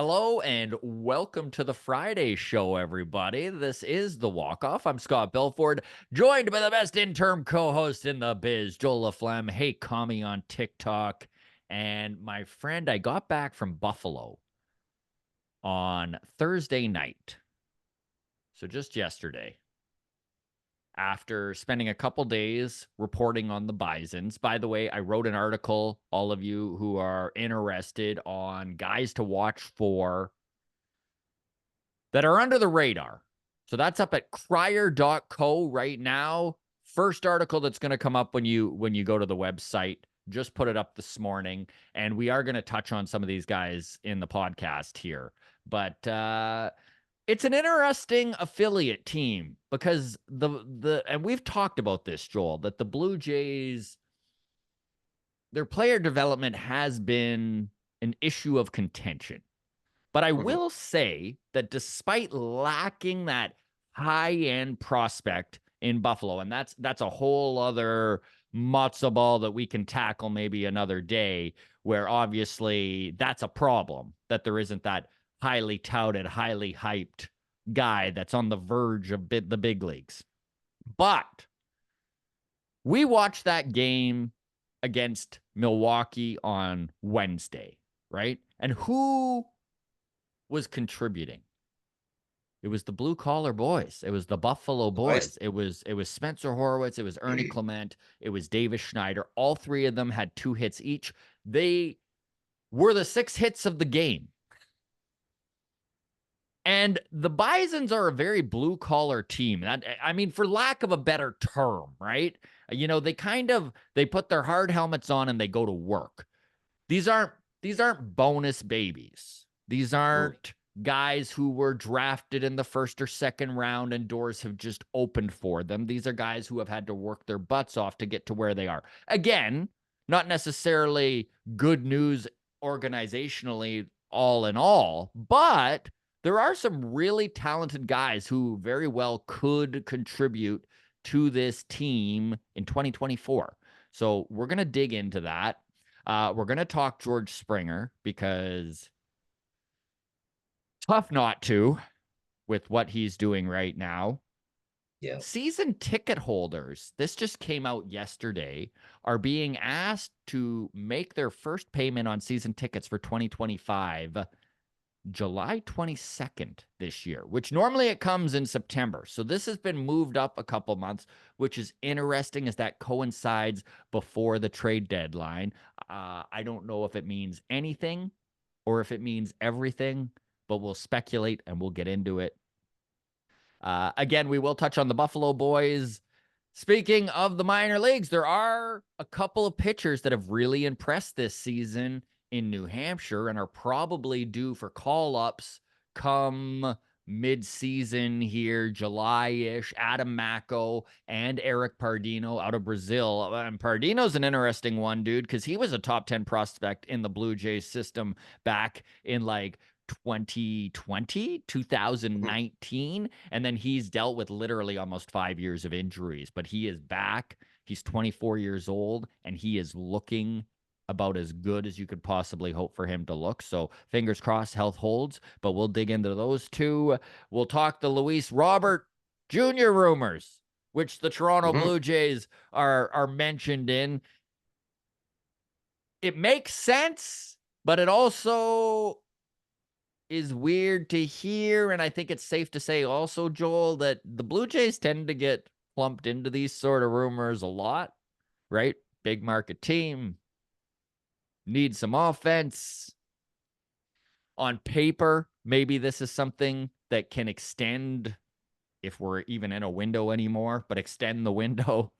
Hello and welcome to the Friday show, everybody. This is The Walk-Off. I'm Scott Belford, joined by the best interim co-host in the biz, Joel LaFlemme. Hey, call me on TikTok. And my friend, I got back from Buffalo on Thursday night. So just yesterday, after spending a couple days reporting on the Bisons. By the way, I wrote an article, all of you who are interested, on guys to watch for that are under the radar. So that's up at crier.co right now. First article that's going to come up when you go to the website. Just put it up this morning, and we are going to touch on some of these guys in the podcast here. But it's an interesting affiliate team because and we've talked about this, Joel, that the Blue Jays, their player development has been an issue of contention. But I will say that despite lacking that high-end prospect in Buffalo, and that's a whole other matzo ball that we can tackle maybe another day, where obviously that's a problem, that there isn't that highly touted, highly hyped guy that's on the verge of the big leagues. But we watched that game against Milwaukee on Wednesday, right? And who was contributing? It was the blue collar boys. It was the Buffalo boys. It was Spencer Horwitz. It was Ernie Clement. It was Davis Schneider. All three of them had 2 hits each. They were the 6 hits of the game. And the Bisons are a very blue collar team. I mean, for lack of a better term, right? They put their hard helmets on and they go to work. These aren't bonus babies. These aren't guys who were drafted in the first or second round and doors have just opened for them. These are guys who have had to work their butts off to get to where they are. Again, not necessarily good news organizationally all in all, but there are some really talented guys who very well could contribute to this team in 2024. So we're going to dig into that. We're going to talk George Springer because tough not to with what he's doing right now. Yeah. Season ticket holders, this just came out yesterday, are being asked to make their first payment on season tickets for 2025 July 22nd this year, which normally it comes in September. So this has been moved up a couple months, which is interesting as that coincides before the trade deadline. I don't know if it means anything or if it means everything, but we'll speculate and we'll get into it. Again, we will touch on the Buffalo boys. Speaking of the minor leagues, there are a couple of pitchers that have really impressed this season in New Hampshire and are probably due for call-ups come mid-season here, July-ish. Adam Macko and Eric Pardinho out of Brazil. And Pardino's an interesting one, dude, because he was a top 10 prospect in the Blue Jays system back in 2019, and then he's dealt with literally almost 5 years of injuries, but he is back. He's 24 years old and he is looking about as good as you could possibly hope for him to look. So fingers crossed health holds, but we'll dig into those two. We'll talk the Luis Robert Jr. rumors, which the Toronto Blue Jays are mentioned in. It makes sense, but it also is weird to hear. And I think it's safe to say also, Joel, that the Blue Jays tend to get plumped into these sort of rumors a lot, right? Big market team, need some offense. On paper, maybe this is something that can extend, if we're even in a window anymore, but extend the window.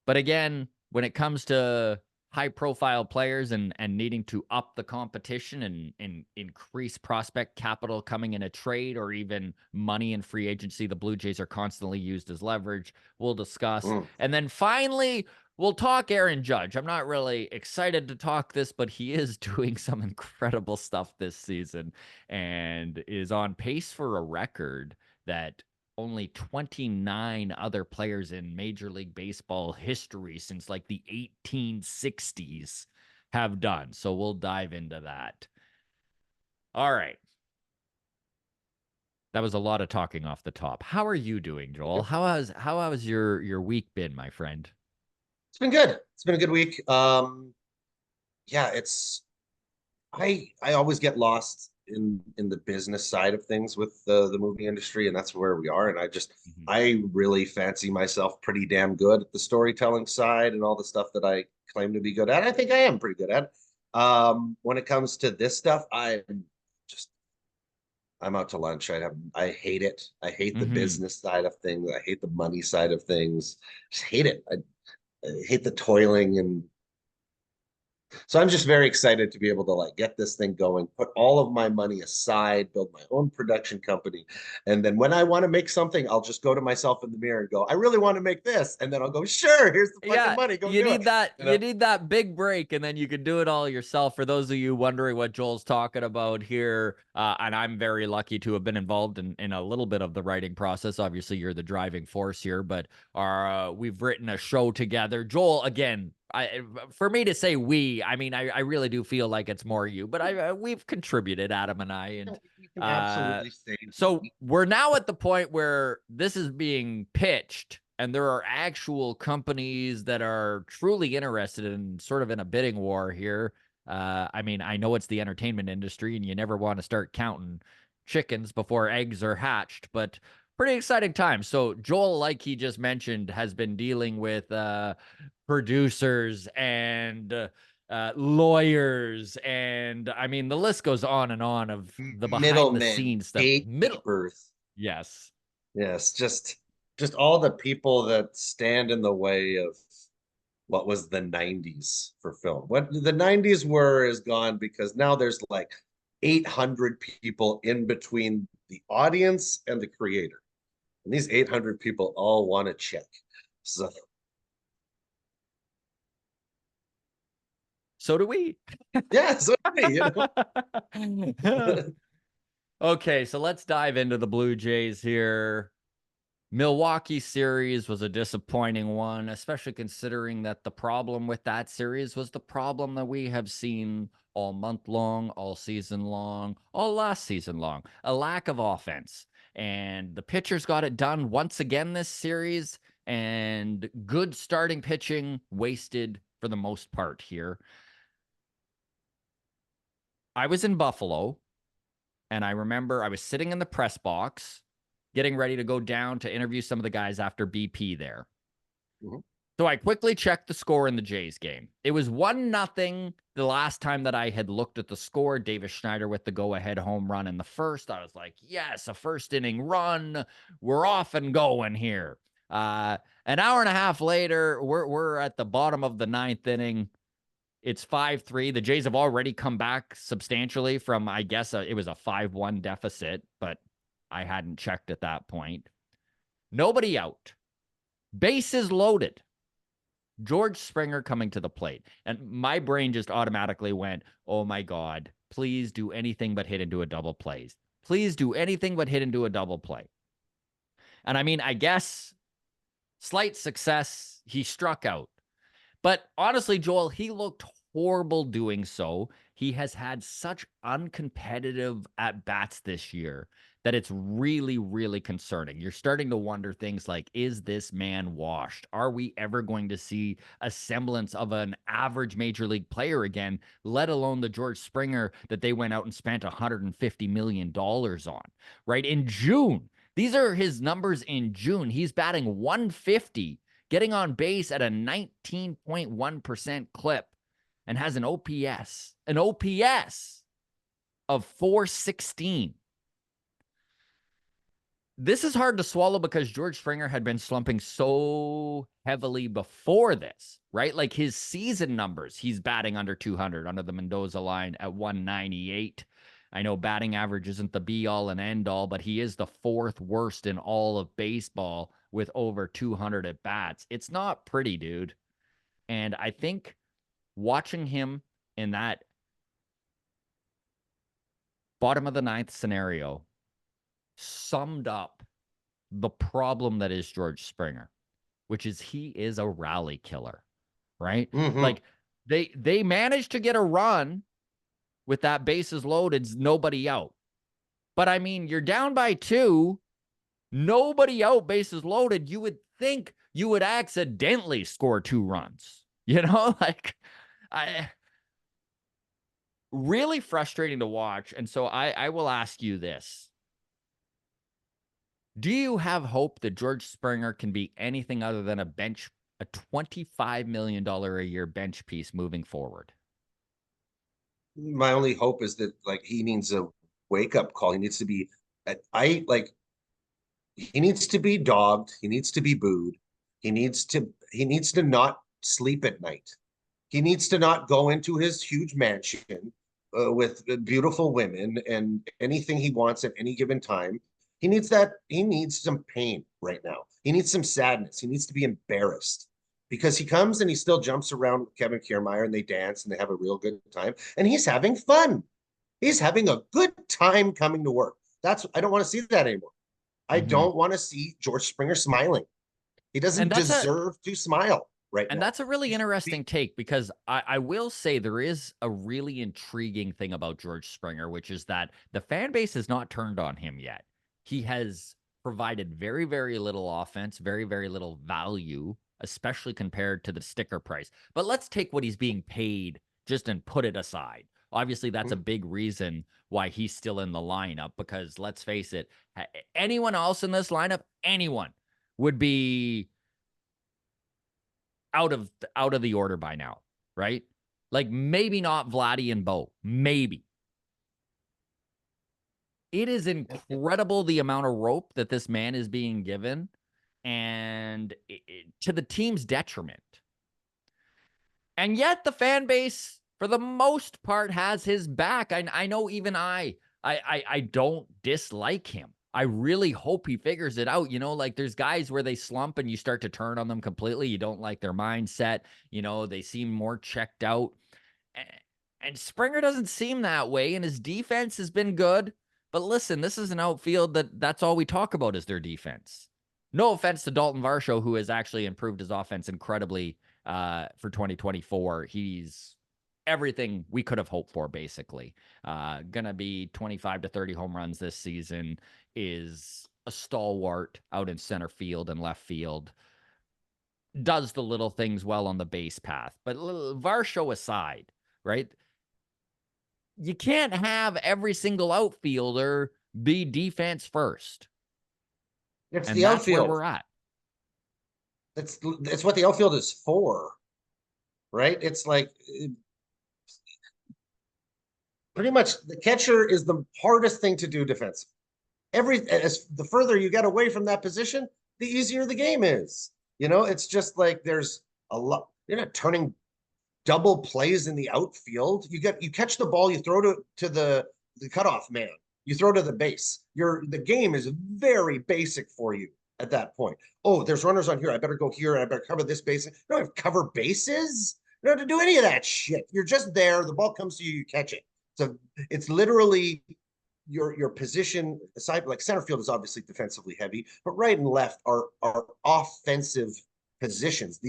But again, when it comes to high profile players and needing to up the competition and increase prospect capital coming in a trade or even money in free agency, the Blue Jays are constantly used as leverage. We'll discuss. And then finally, we'll talk Aaron Judge. I'm not really excited to talk this, but he is doing some incredible stuff this season and is on pace for a record that only 29 other players in Major League Baseball history since the 1860s have done. So we'll dive into that. All right. That was a lot of talking off the top. How are you doing, Joel? How has your week been, my friend? It's been good. It's been a good week. Yeah, I always get lost in the business side of things with the movie industry, and that's where we are. And Mhm. I really fancy myself pretty damn good at the storytelling side and all the stuff that I claim to be good at. I think I am pretty good at. When it comes to this stuff, just I'm out to lunch. I hate it. I hate the Mhm. business side of things. I hate the money side of things. Just hate it. I hate the toiling and so I'm just very excited to be able to like get this thing going, put all of my money aside, build my own production company. And then when I want to make something, I'll just go to myself in the mirror and go, I really want to make this. And then I'll go, sure, here's the fucking Yeah, money, go you do it. need that You you know? need that big break and then you can do it all yourself. For those of you wondering what Joel's talking about here, and I'm very lucky to have been involved in a little bit of the writing process. Obviously, you're the driving force here, but we've written a show together. Joel, again, for me to say we, I mean, I really do feel like it's more you, but we've contributed, Adam and I, and You can uh, absolutely say so we. we're now at the point where this is being pitched, and there are actual companies that are truly interested in sort of in a bidding war here. I mean, I know it's the entertainment industry, and you never want to start counting chickens before eggs are hatched, but pretty exciting time. So Joel, like he just mentioned, has been dealing with producers and lawyers, and I mean the list goes on and on of the behind the Middlemen, scenes stuff. Middle, gatekeepers. yes. Yes, just all the people that stand in the way of what was the 90s for film. What the 90s were is gone because now there's like 800 people in between the audience and the creator. And these 800 people all want to check. So, So do we. yeah, so Okay, so let's dive into the Blue Jays here. Milwaukee series was a disappointing one, especially considering that the problem with that series was the problem that we have seen all month long, all season long, all last season long, a lack of offense. And the pitchers got it done once again this series, and good starting pitching wasted for the most part here. I was in Buffalo, and I remember I was sitting in the press box getting ready to go down to interview some of the guys after BP there. Mhm. So I quickly checked the score in the Jays game. It was 1-0 the last time that I had looked at the score. Davis Schneider with the go-ahead home run in the first. I was like, yes, a first inning run. We're off and going here. An hour and a half later, we're at the bottom of the ninth inning. It's 5-3. The Jays have already come back substantially from, I guess, it was a 5-1 deficit, but I hadn't checked at that point. Nobody out. Bases loaded. George Springer coming to the plate. And my brain just automatically went, oh my God, please do anything but hit into a double play. Please do anything but hit into a double play. And I mean, I guess slight success. He struck out. But honestly, Joel, he looked horrible doing so. He has had such uncompetitive at bats this year that it's really, really concerning. You're starting to wonder things like, is this man washed? Are we ever going to see a semblance of an average major league player again, let alone the George Springer that they went out and spent $150 million on, right? In June, these are his numbers in June. He's batting 150, getting on base at a 19.1% clip, and has an OPS of 416. This is hard to swallow because George Springer had been slumping so heavily before this, right? Like his season numbers, he's batting under 200 under the Mendoza line at 198. I know batting average isn't the be all and end all, but he is the fourth worst in all of baseball with over 200 at bats. It's not pretty, dude. And I think watching him in that bottom of the ninth scenario summed up the problem that is George Springer, which is he is a rally killer, right? Mhm. Like They managed to get a run with that bases loaded, nobody out. But I mean, you're down by 2, nobody out, bases loaded. You would think you would accidentally score 2 runs. Like I really frustrating to watch. And so I will ask you this. Do you have hope that George Springer can be anything other than a $25 million a year bench piece moving forward? My only hope is that like he needs a wake up call. He needs to be I like he needs to be dogged. He needs to be booed. He needs to not sleep at night. He needs to not go into his huge mansion with beautiful women and anything he wants at any given time. He needs that. He needs some pain right now. He needs some sadness. He needs to be embarrassed because he comes and he still jumps around with Kevin Kiermaier and they dance and they have a real good time and he's having fun. He's having a good time coming to work. I don't want to see that anymore. I Mm-hmm. don't want to see George Springer smiling. He And doesn't deserve to smile right and now. that's a really interesting take because I will say there is a really intriguing thing about George Springer, which is that the fan base has not turned on him yet. He has provided very, very little offense, very, very little value, especially compared to the sticker price. But let's take what he's being paid just and put it aside. Obviously, that's a big reason why he's still in the lineup because let's face it, anyone else in this lineup, anyone would be out of the order by now, right? Like maybe not Vladdy and Bo, maybe. It is incredible the amount of rope that this man is being given, and to the team's detriment. And yet the fan base, for the most part, has his back. I know even I don't dislike him. I really hope he figures it out. Like there's guys where they slump and you start to turn on them completely. You don't like their mindset. They seem more checked out. And Springer doesn't seem that way, and his defense has been good. But listen, this is an outfield that's all we talk about is their defense. No offense to Dalton Varsho, who has actually improved his offense incredibly for 2024. He's everything we could have hoped for, basically. Gonna be 25 to 30 home runs this season, is a stalwart out in center field and left field. Does the little things well on the base path. But Varsho aside, right? You can't have every single outfielder be defense first. It's And the that's where outfield. we're at. It's what the outfield is for, right? It's like pretty much the catcher is the hardest thing to do defense. As the further you get away from that position, the easier the game is. It's just like there's a lot. You're not turning double plays in the outfield. You catch the ball, you throw to the cutoff man, you throw to the base. The game is very basic for you at that point. Oh, there's runners on here. I better go here. I better cover this base. You don't have to cover bases. You don't have to do any of that shit. You're just there. The ball comes to you, you catch it. So it's literally your position aside. Like center field is obviously defensively heavy, but right and left are offensive positions.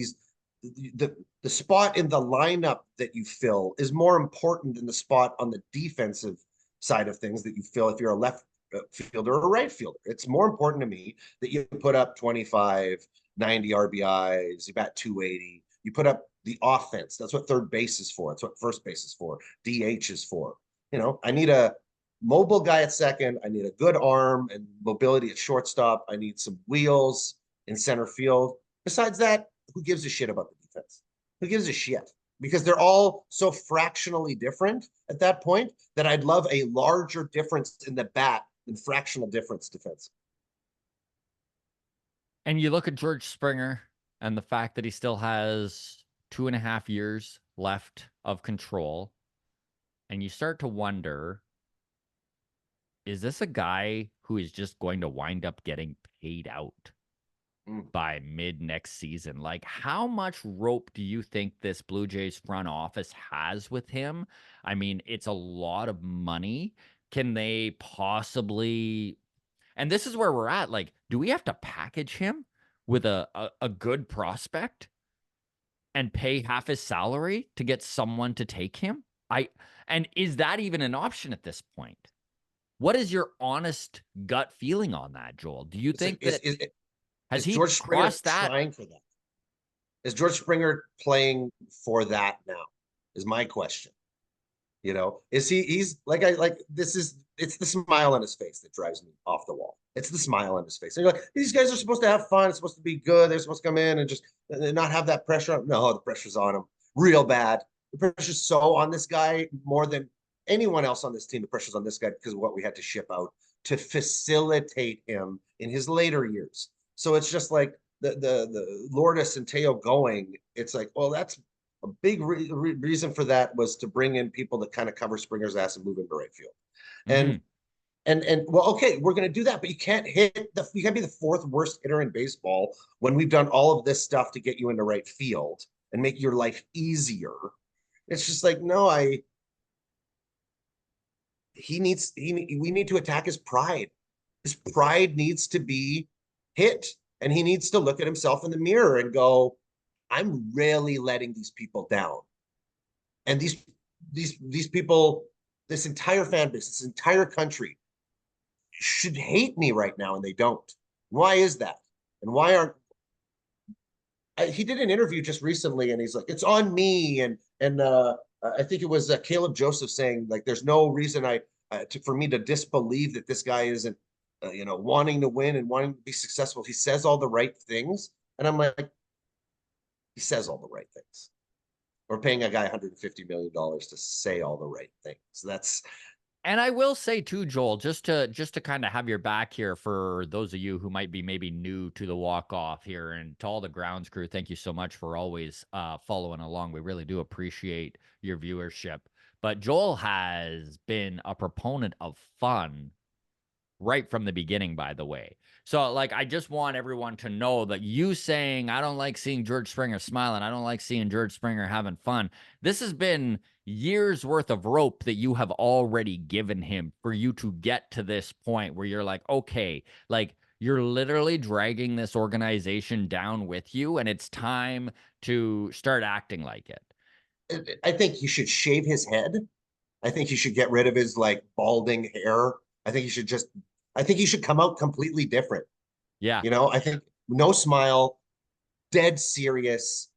The spot in the lineup that you fill is more important than the spot on the defensive side of things that you fill if you're a left fielder or a right fielder. It's more important to me that you put up 25, 90 RBIs, you bat 280, you put up the offense. That's what third base is for. That's what first base is for. DH is for. I need a mobile guy at second. I need a good arm and mobility at shortstop. I need some wheels in center field. Besides that, who gives a shit about the defense? Who gives a shit? Because they're all so fractionally different at that point that I'd love a larger difference in the bat than fractional difference defense. And you look at George Springer and the fact that he still has 2.5 years left of control, and you start to wonder, is this a guy who is just going to wind up getting paid out by mid next season? Like, how much rope do you think this Blue Jays front office has with him? I mean, it's a lot of money. Can they possibly, and this is where we're at, like, do we have to package him with a good prospect? and pay half his salary to get someone to take him? And is that even an option at this point? What is your honest gut feeling on that, Joel? Do you It's like, think that has is he George Springer crossed that? trying for that? Is George Springer playing for that now? Is my question. Is he's like it's the smile on his face that drives me off the wall. It's the smile on his face. And you're like, these guys are supposed to have fun. It's supposed to be good. They're supposed to come in and just not have that pressure on. No, the pressure's on him real bad. The pressure's so on this guy more than anyone else on this team. The pressure's on this guy because of what we had to ship out to facilitate him in his later years. So it's just like the Lourdes and Teo going. It's like, well, that's a big reason for that was to bring in people that kind of cover Springer's ass and move him to right field. Mm-hmm. And well, okay, we're going to do that, but you can't be the fourth worst hitter in baseball when we've done all of this stuff to get you into right field and make your life easier. It's just like, no, we need to attack his pride. His pride needs to be hit, and he needs to look at himself in the mirror and go, I'm really letting these people down. And these people, this entire fan base, this entire country should hate me right now, and they don't. Why is that? And why aren't he did an interview just recently, and he's like, it's on me. And I think it was Caleb Joseph saying, like, there's no reason for me to disbelieve that this guy isn't, wanting to win and wanting to be successful. He says all the right things. And I'm like, he says all the right things. We're paying a guy $150 million to say all the right things. And I will say too, Joel, just to kind of have your back here for those of you who might be maybe new to the walk off here, and to all the grounds crew, thank you so much for always following along. We really do appreciate your viewership. But Joel has been a proponent of fun right from the beginning, by the way. So, like, I just want everyone to know that you saying, I don't like seeing George Springer smiling, I don't like seeing George Springer having fun, this has been years worth of rope that you have already given him for you to get to this point where you're like, okay, like, you're literally dragging this organization down with you, and it's time to start acting like it. I think he should shave his head. I think he should get rid of his like balding hair. I think he should come out completely different. Yeah. I think no smile, dead serious,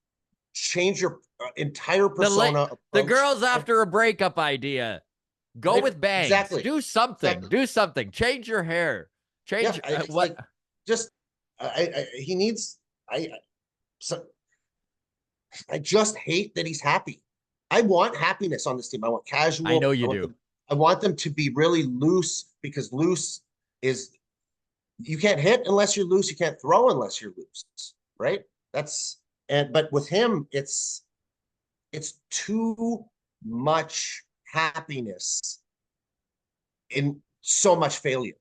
change your entire persona. The girls after a breakup idea. Go with bangs. Exactly. Do something. Exactly. Do something. Change your hair. Change what? Like, just he needs. I just hate that he's happy. I want happiness on this team. I want casual. I know you do. I want them to be really loose, because loose is, you can't hit unless you're loose. You can't throw unless you're loose, right? But with him, it's too much happiness in so much failure.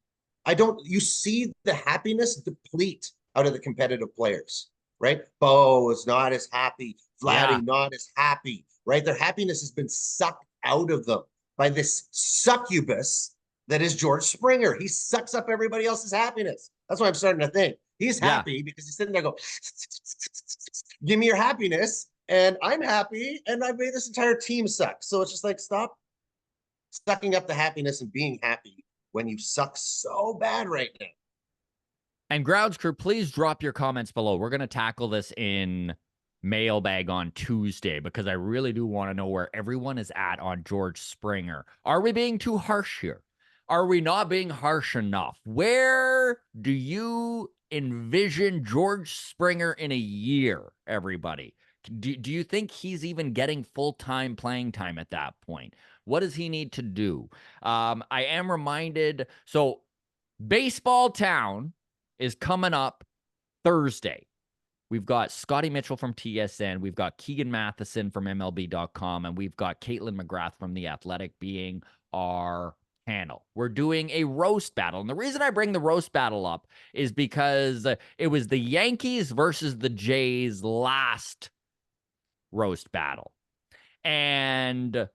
You see the happiness deplete out of the competitive players, right? Bo is not as happy. Vladdy not as happy, right? Their happiness has been sucked out of them by this succubus that is George Springer. He sucks up everybody else's happiness. That's what I'm starting to think. He's happy because he's sitting there going, give me your happiness, and I'm happy, and I've made this entire team suck. So it's just like, stop sucking up the happiness and being happy when you suck so bad right now. And grounds crew, please drop your comments below. We're going to tackle this in mailbag on Tuesday, because I really do want to know where everyone is at on George Springer. Are we being too harsh here? Are we not being harsh enough? Where do you envision George Springer in a year, everybody? Do you think he's even getting full-time playing time at that point? What does he need to do? I am reminded, so Baseball Town is coming up Thursday. We've got Scotty Mitchell from TSN. We've got Keegan Matheson from MLB.com. And we've got Caitlin McGrath from The Athletic being our panel. We're doing a roast battle. And the reason I bring the roast battle up is because it was the Yankees versus the Jays last roast battle. And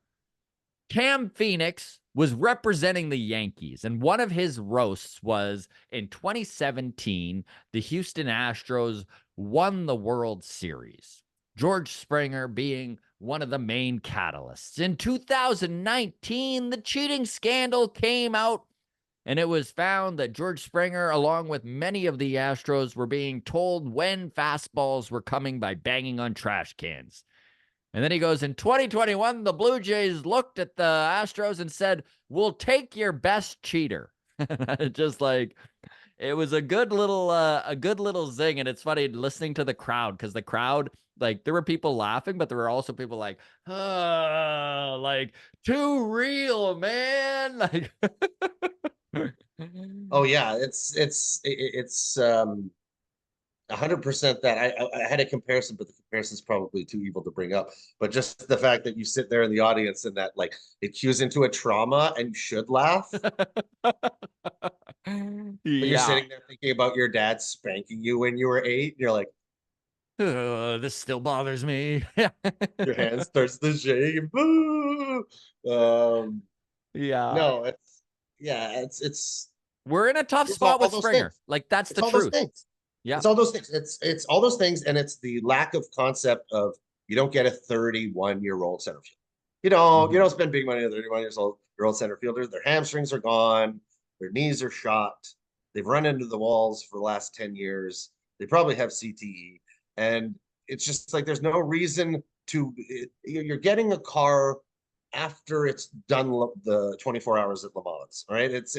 Cam Phoenix was representing the Yankees, and one of his roasts was in 2017, the Houston Astros won the World Series. George Springer being one of the main catalysts. In 2019, the cheating scandal came out, and it was found that George Springer, along with many of the Astros, were being told when fastballs were coming by banging on trash cans. And then he goes, in 2021, the Blue Jays looked at the Astros and said, we'll take your best cheater. Just like, it was a good little zing. And it's funny listening to the crowd, because the crowd, like, there were people laughing, but there were also people like, oh, like, too real, man. Like, Oh yeah, it's 100% that. I had a comparison, but the comparison is probably too evil to bring up. But just the fact that you sit there in the audience and that like it cues into a trauma and you should laugh, but you're yeah. sitting there thinking about your dad spanking you when you were 8, and you're like, This still bothers me. your hand starts to shake. Boo! Um, Yeah. no, it's yeah, it's We're in a tough it's spot all with those things. Springer. Like, that's It's the all those truth. things. Yeah. It's all those things. It's all those things, and it's the lack of concept of you don't get a 31-year-old center field. You don't spend big money on 31-year-old center fielders. Their hamstrings are gone, their knees are shot, they've run into the walls for the last 10 years. They probably have CTE, and it's just like there's no reason to. You're getting a car after it's done the 24 hours at Le Mans, right? It's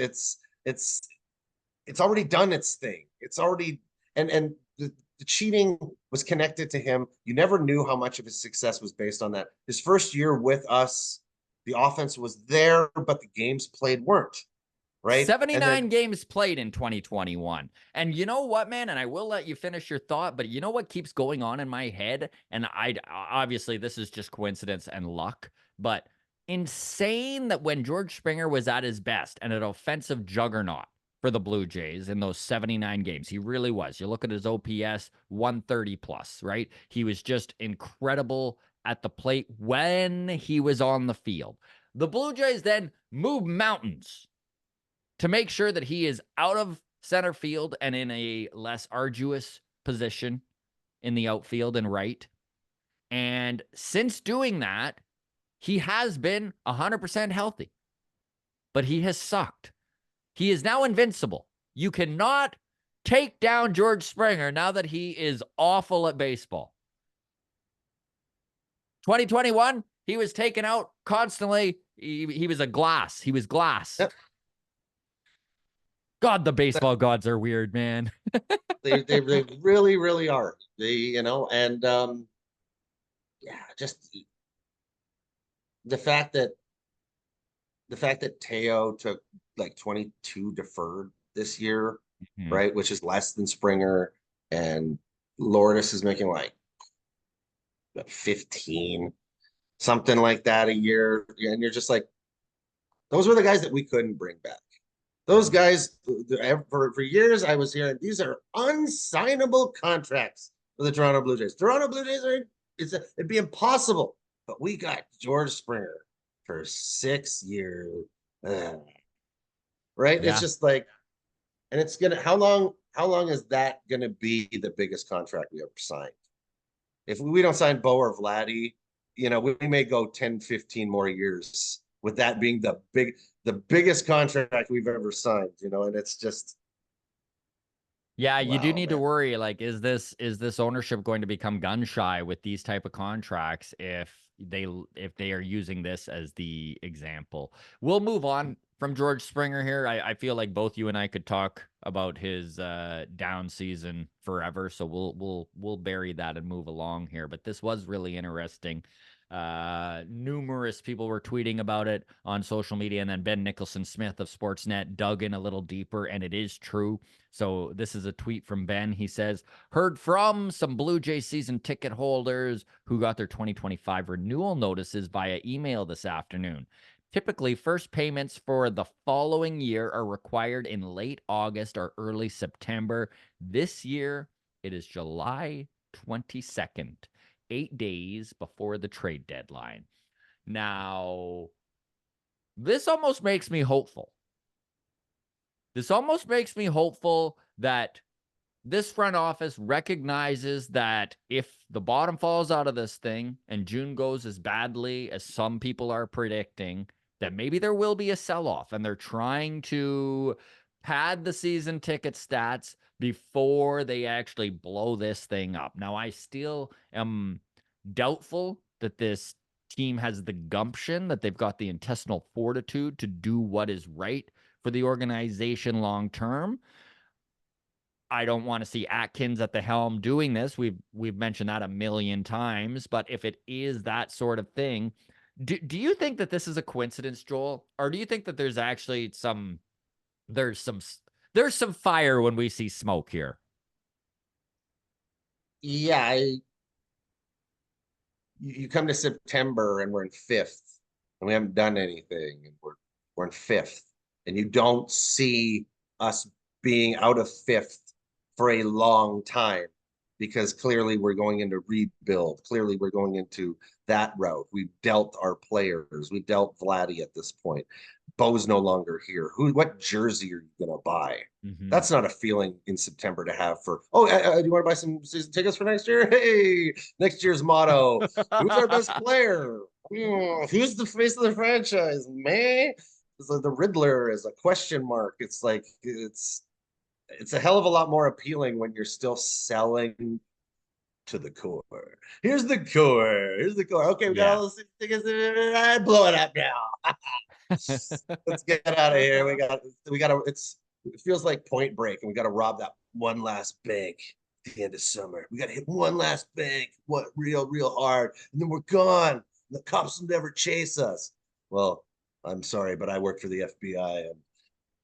already done its thing. It's already and the cheating was connected to him. You never knew how much of his success was based on that. His first year with us, the offense was there, but the games played weren't, right? And 79 then games played in 2021. And you know what, man? And I will let you finish your thought, but you know what keeps going on in my head? And I obviously this is just coincidence and luck, but insane that when George Springer was at his best and an offensive juggernaut for the Blue Jays in those 79 games, he really was. You look at his OPS, 130 plus, right? He was just incredible at the plate when he was on the field. The Blue Jays then move mountains to make sure that he is out of center field and in a less arduous position in the outfield and right. And since doing that, he has been 100% healthy, but he has sucked. He is now invincible. You cannot take down George Springer now that he is awful at baseball. 2021, he was taken out constantly. He was a glass. He was glass. yep, God, the baseball gods are weird, man. they really really are. And yeah, just the fact that Teo took like 22 deferred this year, Mhm. right, which is less than Springer, and Lourdes is making like 15, something like that a year, and you're just like, those were the guys that we couldn't bring back. Those guys, for years, I was hearing these are unsignable contracts for the Toronto Blue Jays. Toronto Blue Jays it'd be impossible, but we got George Springer for 6 years, right? It's Yeah. just like, and it's gonna. How long is that gonna be the biggest contract we ever signed? If we don't sign Bo or Vladdy, we may go 10, 15 more years with that being the biggest contract we've ever signed, and it's just, Yeah, you do wow, need to man. worry, like, is this ownership going to become gun shy with these type of contracts if they are using this as the example? We'll move on from George Springer here. I feel like both you and I could talk about his down season forever, so we'll bury that and move along here. But this was really interesting. Numerous people were tweeting about it on social media, and then Ben Nicholson Smith of Sportsnet dug in a little deeper, and it is true. So this is a tweet from Ben. He says, heard from some Blue Jay season ticket holders who got their 2025 renewal notices via email this afternoon. Typically, first payments for the following year are required in late August or early September. This year, it is July 22nd, 8 days before the trade deadline. Now, this almost makes me hopeful. This almost makes me hopeful that this front office recognizes that if the bottom falls out of this thing and June goes as badly as some people are predicting, that maybe there will be a sell-off, and they're trying to pad the season ticket stats before they actually blow this thing up. Now, I still am doubtful that this team has the gumption, that they've got the intestinal fortitude to do what is right for the organization long term. I don't want to see Atkins at the helm doing this. We've mentioned that a million times, but if it is that sort of thing, do you think that this is a coincidence, Joel, or do you think that there's actually there's some there's some fire when we see smoke here? Yeah, you come to September and we're in fifth, and we haven't done anything, and we're in fifth, and you don't see us being out of fifth for a long time because clearly we're going into rebuild. Clearly we're going into that route. We've dealt our players. We've dealt Vladdy at this point. Bo's no longer here. What jersey are you gonna buy? Mm-hmm. That's not a feeling in September to have for, oh, do you want to buy some season tickets for next year? Hey, next year's motto, who's our best player? Who's the face of the franchise, man? It's like the Riddler is a question mark. It's like it's a hell of a lot more appealing when you're still selling to the core. Here's the core. Here's the core. Okay, we got Yeah. all those tickets. Blow it up now. Let's get out of here. We got it feels like Point Break, and we got to rob that one last bank at the end of summer. We got to hit one last bank, what real hard, and then we're gone. The cops will never chase us. Well, I'm sorry, but I work for the FBI, and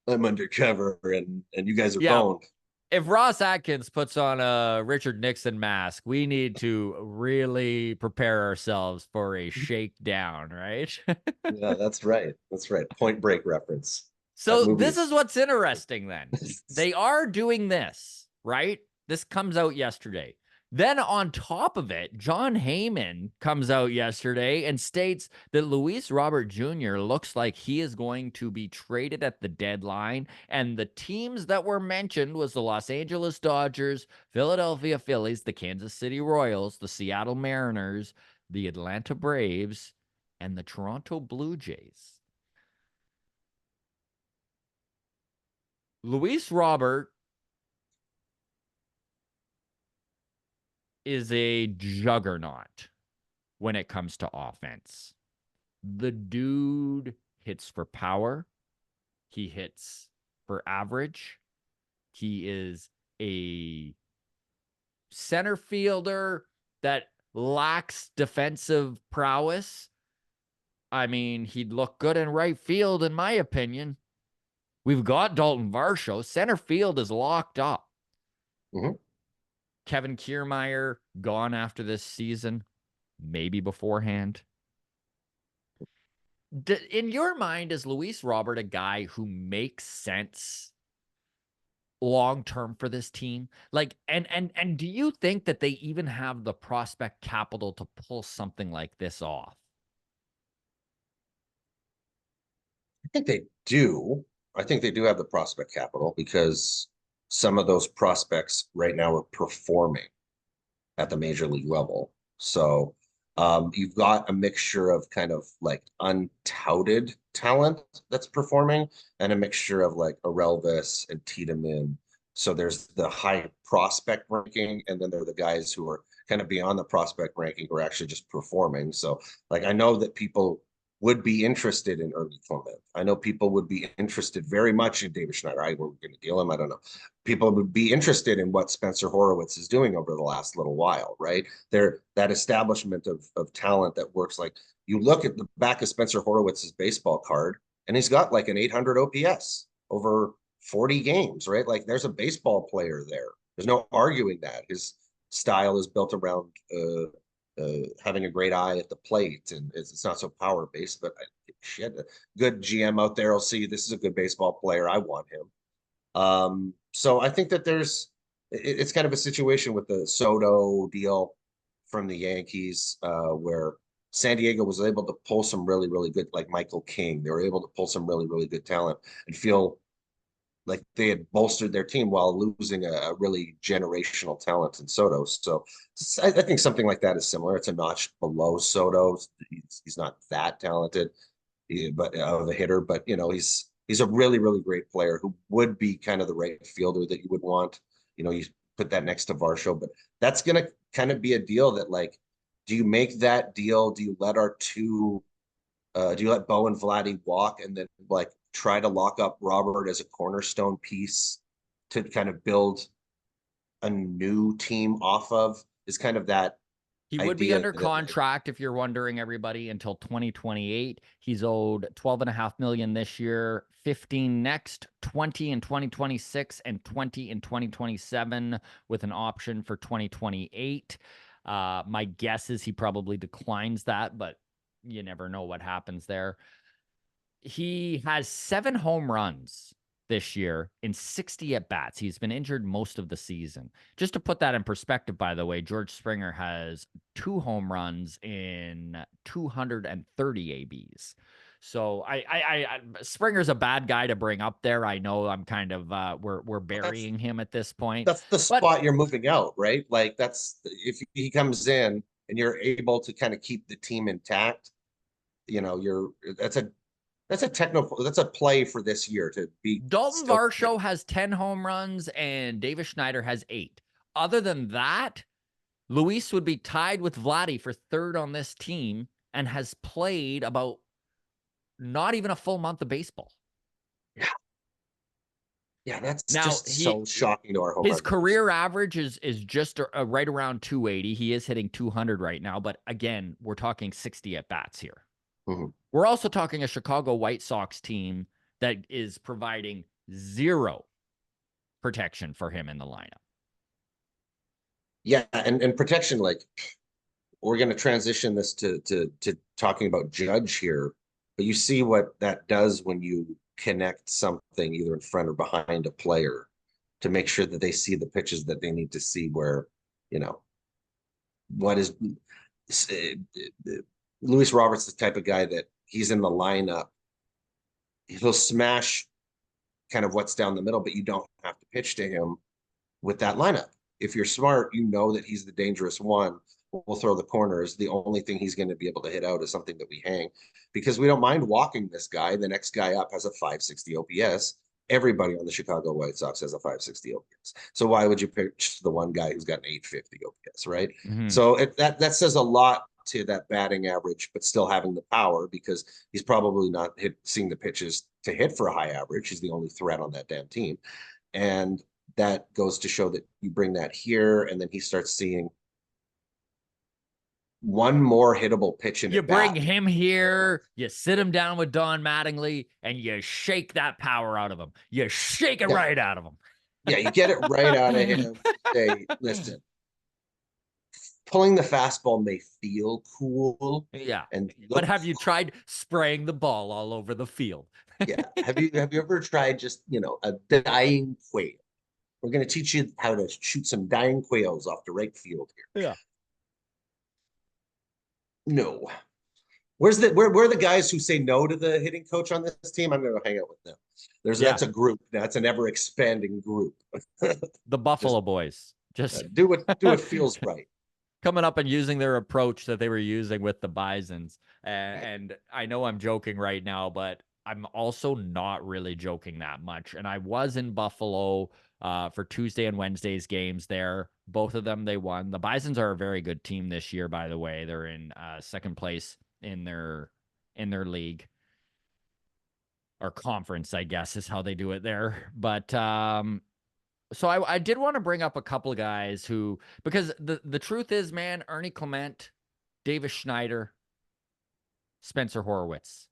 I'm undercover, and you guys are Yeah. boned. If Ross Atkins puts on a Richard Nixon mask, we need to really prepare ourselves for a shakedown, right? Yeah, that's right. That's right. Point Break reference. That So movie this is is what's interesting then. They are doing this, right? This comes out yesterday. Then on top of it, John Heyman comes out yesterday and states that Luis Robert Jr. looks like he is going to be traded at the deadline. And the teams that were mentioned was the Los Angeles Dodgers, Philadelphia Phillies, the Kansas City Royals, the Seattle Mariners, the Atlanta Braves, and the Toronto Blue Jays. Luis Robert is a juggernaut when it comes to offense. The dude hits for power. He hits for average. He is a center fielder that lacks defensive prowess. I mean, he'd look good in right field, in my opinion. We've got Dalton Varsho. Center field is locked up. Mhm. Kevin Kiermaier gone after this season, maybe beforehand. In your mind, is Luis Robert a guy who makes sense long term for this team? Like, and do you think that they even have the prospect capital to pull something like this off? I think they do. I think they do have the prospect capital because some of those prospects right now are performing at the major league level. So you've got a mixture of kind of like untouted talent that's performing and a mixture of like Arelvis and Tiedemann. So there's the high prospect ranking, and then there are the guys who are kind of beyond the prospect ranking who are actually just performing. So like I know that people would be interested in Ernie Clement. I know people would be interested very much in David Schneider. We're going to deal him. I don't know. People would be interested in what Spencer Horowitz is doing over the last little while, right? There, that establishment of talent that works. Like you look at the back of Spencer Horowitz's baseball card, and he's got like an 800 OPS over 40 games, right? Like there's a baseball player there. There's no arguing that. His style is built around having a great eye at the plate, and it's not so power based. But shit, a good GM out there will see this is a good baseball player. I want him. So I think that it's kind of a situation with the Soto deal from the Yankees, where San Diego was able to pull some really good, like Michael King. They were able to pull some really good talent and feel like they had bolstered their team while losing a really generational talent in Soto. So I think something like that is similar. It's a notch below Soto. He's not that talented, but of a hitter, but he's a really, really great player who would be kind of the right fielder that you would want. You put that next to Varsho, but that's going to kind of be a deal that like, do you make that deal? Do you let do you let Bo and Vladdy walk and then like try to lock up Robert as a cornerstone piece to kind of build a new team off of? Is kind of that He would be idea under that like, contract, if you're wondering, everybody, until 2028. He's owed 12.5 million this year, 15 next, 20 in 2026, and 20 in 2027 with an option for 2028. My guess is he probably declines that, but you never know what happens there. He has 7 home runs this year in 60 at bats. He's been injured most of the season. Just to put that in perspective, by the way, George Springer has 2 home runs in 230 ABs. So Springer's a bad guy to bring up there. I know I'm kind of we're burying him at this point. that's the But spot you're moving out, right? Like that's if he comes in and you're able to kind of keep the team intact, you're that's a technical that's a play for this year to be Dalton still. Varsho has 10 home runs and Davis Schneider has 8. Other than that, Luis would be tied with Vladdy for third on this team and has played about not even a full month of baseball. Yeah, yeah, that's Now, just so shocking to our home his run numbers. career average is just right around 280. He is hitting 200 right now, but again, we're talking 60 at bats here. Mhm. We're also talking a Chicago White Sox team that is providing 0 protection for him in the lineup. Yeah, and protection, like we're going to transition this to talking about Judge here, but you see what that does when you connect something either in front or behind a player to make sure that they see the pitches that they need to see where, you know, what is Luis Roberts, the type of guy that he's in the lineup, he'll smash kind of what's down the middle, but you don't have to pitch to him with that lineup. If you're smart, you know that he's the dangerous one. We'll throw the corners. The only thing he's going to be able to hit out is something that we hang because we don't mind walking this guy. The next guy up has a 560 OPS. Everybody on the Chicago White Sox has a 560 OPS. So why would you pitch the one guy who's got an 850 OPS, right? Mm-hmm. So that says a lot to that batting average, but still having the power because he's probably not seeing the pitches to hit for a high average. He's the only threat on that damn team. And that goes to show that you bring that here, and then he starts seeing one more hittable pitch in You at bring bat. him here, you sit him down with Don Mattingly, and you shake that power out of him. You shake it right out of him. Yeah, you get it right out of him. Say, listen, pulling the fastball may feel cool. Yeah. And but have you tried spraying the ball all over the field? Yeah. Have you ever tried just, a dying quail? We're going to teach you how to shoot some dying quails off the right field here. Yeah. No. Where are the guys who say no to the hitting coach on this team? I'm going to go hang out with them. That's a group. That's an ever expanding group. The Buffalo Boys. Just do what feels right. Coming up and using their approach that they were using with the Bisons. And I know I'm joking right now, but I'm also not really joking that much. And I was in Buffalo for Tuesday and Wednesday's games there. Both of them, they won. The Bisons are a very good team this year, by the way. They're in second place in their league or conference, I guess is how they do it there. But so I did want to bring up a couple of guys who, because the truth is, man, Ernie Clement, Davis Schneider, Spencer Horwitz,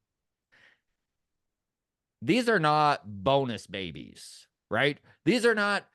these are not bonus babies, right? These are not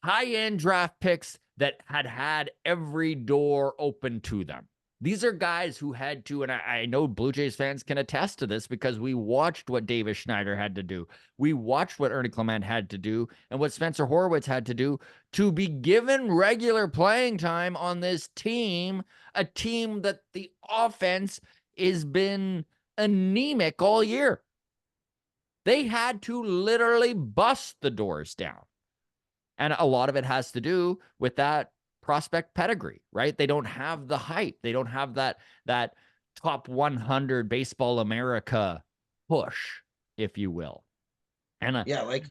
high-end draft picks that had every door open to them. These are guys who had to, and I know Blue Jays fans can attest to this because we watched what Davis Schneider had to do. We watched what Ernie Clement had to do and what Spencer Horwitz had to do to be given regular playing time on this team, a team that the offense has been anemic all year. They had to literally bust the doors down. And a lot of it has to do with that prospect pedigree, right? They don't have the hype. They don't have that top 100 baseball America push, if you will. And Yeah, like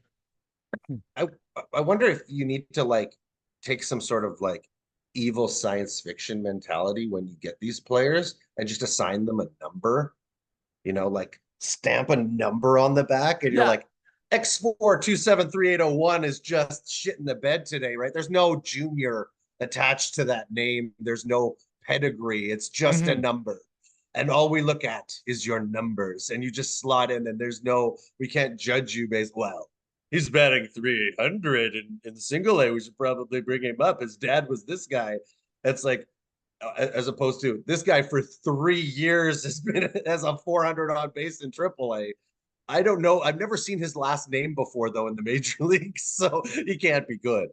I I wonder if you need to like take some sort of like evil science fiction mentality when you get these players and just assign them a number, like stamp a number on the back and you're yeah. like X4273801 is just shit in the bed today, right? There's no junior attached to that name. There's no pedigree. It's just a Mm-hmm. number. And all we look at is your numbers. And you just slot in and we can't judge you based, well, he's batting 300 in single A. We should probably bring him up. His dad was this guy. It's like, as opposed to this guy for 3 years has a 400 on base in AAA. I don't know. I've never seen his last name before though in the major leagues, so he can't be good.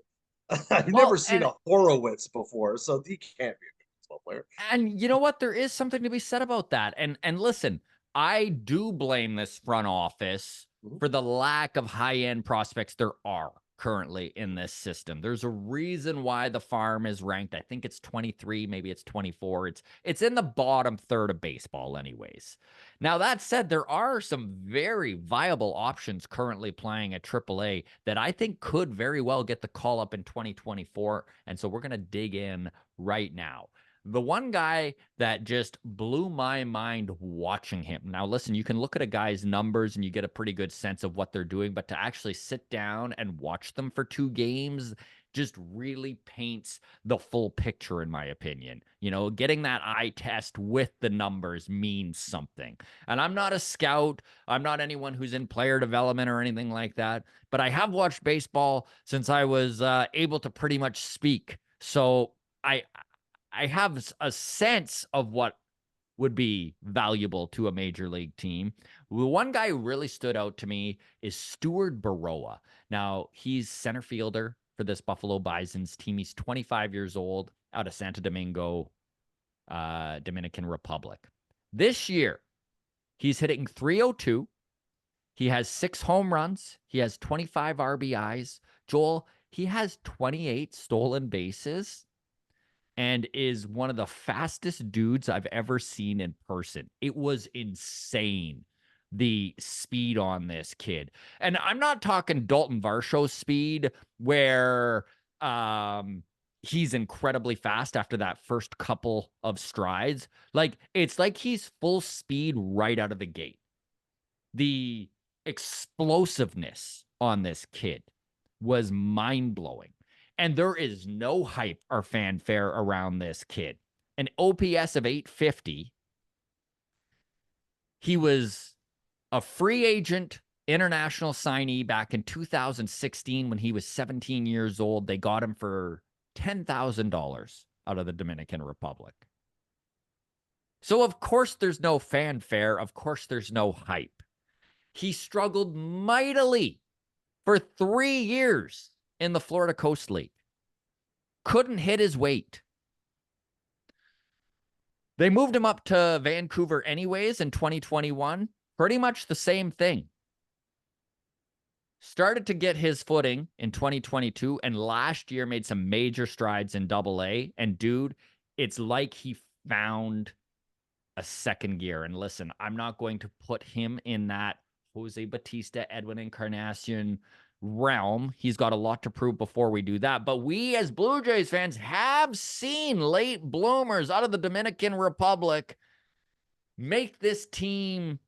I've never Well, seen a Horowitz before, so he can't be a good baseball player. and you know what? There is something to be said about that. And listen, I do blame this front office for the lack of high-end prospects there are currently in this system. There's a reason why the farm is ranked. I think it's 23, maybe it's 24. It's in the bottom third of baseball anyways. Now that said, there are some very viable options currently playing at AAA that I think could very well get the call up in 2024, and so we're going to dig in right now. The one guy that just blew my mind watching him. Now, listen, you can look at a guy's numbers and you get a pretty good sense of what they're doing, but to actually sit down and watch them for 2 games just really paints the full picture, in my opinion. Getting that eye test with the numbers means something. And I'm not a scout, I'm not anyone who's in player development or anything like that, but I have watched baseball since I was able to pretty much speak. So I have a sense of what would be valuable to a major league team. The one guy who really stood out to me is Stuart Baroa. Now, he's center fielder for this Buffalo Bisons team. He's 25 years old, out of Santo Domingo, Dominican Republic. This year, he's hitting 302. He has 6 home runs. He has 25 RBIs. Joel, he has 28 stolen bases and is one of the fastest dudes I've ever seen in person. It was insane, the speed on this kid. And I'm not talking Dalton Varsho speed where he's incredibly fast after that first couple of strides. Like, it's like he's full speed right out of the gate. The explosiveness on this kid was mind-blowing. And there is no hype or fanfare around this kid. An OPS of 850. He was a free agent international signee back in 2016 when he was 17 years old. They got him for $10,000 out of the Dominican Republic. So, of course, there's no fanfare. Of course, there's no hype. He struggled mightily for 3 years in the Florida Coast League. Couldn't hit his weight. They moved him up to Vancouver anyways in 2021. Pretty much the same thing. Started to get his footing in 2022 and last year made some major strides in AA. And dude, it's like he found a second gear. And listen, I'm not going to put him in that Jose Bautista, Edwin Encarnacion realm. He's got a lot to prove before we do that. But we as Blue Jays fans have seen late bloomers out of the Dominican Republic make this team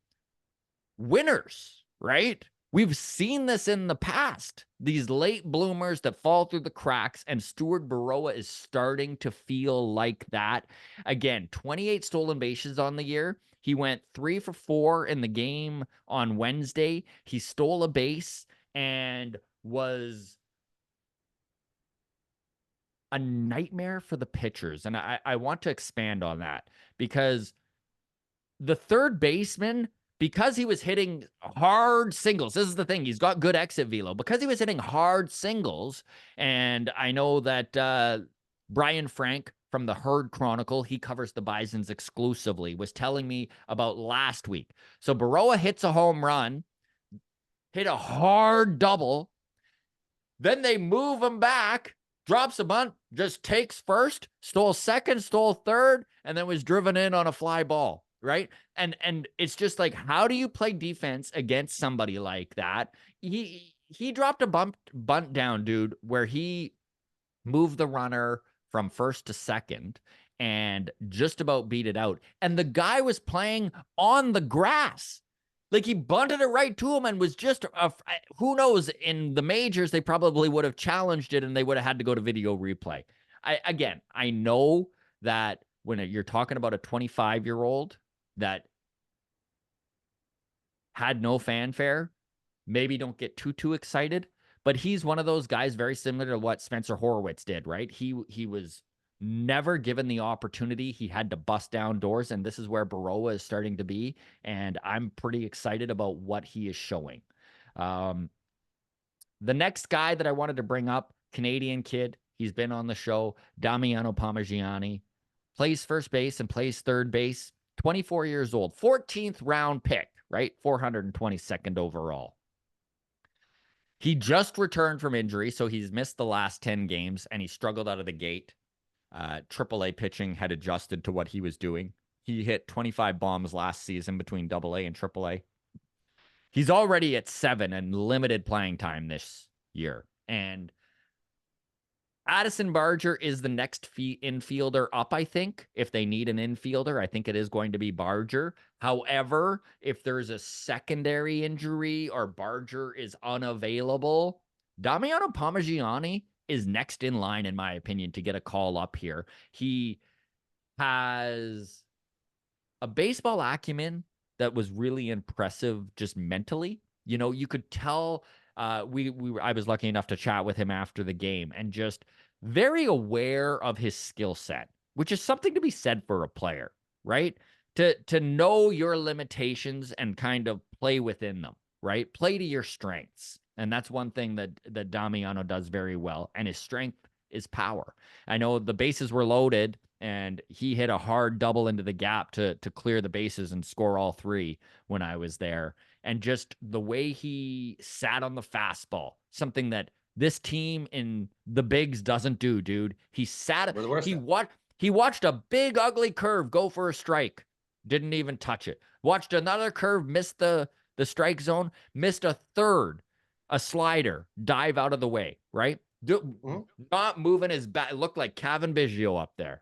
winners, right? We've seen this in the past. These late bloomers that fall through the cracks, and Stuart Baroa is starting to feel like that. Again, 28 stolen bases on the year. He went 3 for 4 in the game on Wednesday. He stole a base and was a nightmare for the pitchers. And I want to expand on that because the third baseman, because he was hitting hard singles, this is the thing, he's got good exit velo. Because he was hitting hard singles, and I know that Brian Frank from the Herd Chronicle, he covers the Bisons exclusively, was telling me about last week. So Baroa hits a home run. hit a hard double. Then they move him back, drops a bunt, just takes first, stole second, stole third, and then was driven in on a fly ball, right? And it's just like, how do you play defense against somebody like that? He dropped a bunt down, dude, where he moved the runner from first to second and just about beat it out. And the guy was playing on the grass. Like he bunted it right to him and was just, who knows, in the majors, they probably would have challenged it and they would have had to go to video replay. I know that when you're talking about a 25-year-old that had no fanfare, maybe don't get too excited. But he's one of those guys very similar to what Spencer Horwitz did, right? He was never given the opportunity. He had to bust down doors, and this is where Baroa is starting to be. And I'm pretty excited about what he is showing. The next guy that I wanted to bring up, Canadian kid, he's been on the show, Damiano Parmigiani, plays first base and plays third base, 24 years old, 14th round pick, right? 422nd overall. He just returned from injury, so he's missed the last 10 games, and he struggled out of the gate. AAA pitching had adjusted to what he was doing. He hit 25 bombs last season between AA and AAA. He's already at 7 and limited playing time this year. And Addison Barger is the next infielder up, I think. If they need an infielder, I think it is going to be Barger. However, if there's a secondary injury or Barger is unavailable, Damiano Parmigiani is next in line, in my opinion, to get a call up here. He has a baseball acumen that was really impressive just mentally. You know, you could tell I was lucky enough to chat with him after the game and just very aware of his skill set, which is something to be said for a player, right? To know your limitations and kind of play within them, right? Play to your strengths. And that's one thing that Damiano does very well. And his strength is power. I know the bases were loaded and he hit a hard double into the gap to clear the bases and score all 3 when I was there. And just the way he sat on the fastball, something that this team in the bigs doesn't do, dude. He sat, he watched a big ugly curve go for a strike, didn't even touch it. Watched another curve miss the strike zone, missed a third, a slider, dive out of the way, right? Not moving his back. It looked like Kevin Biggio up there.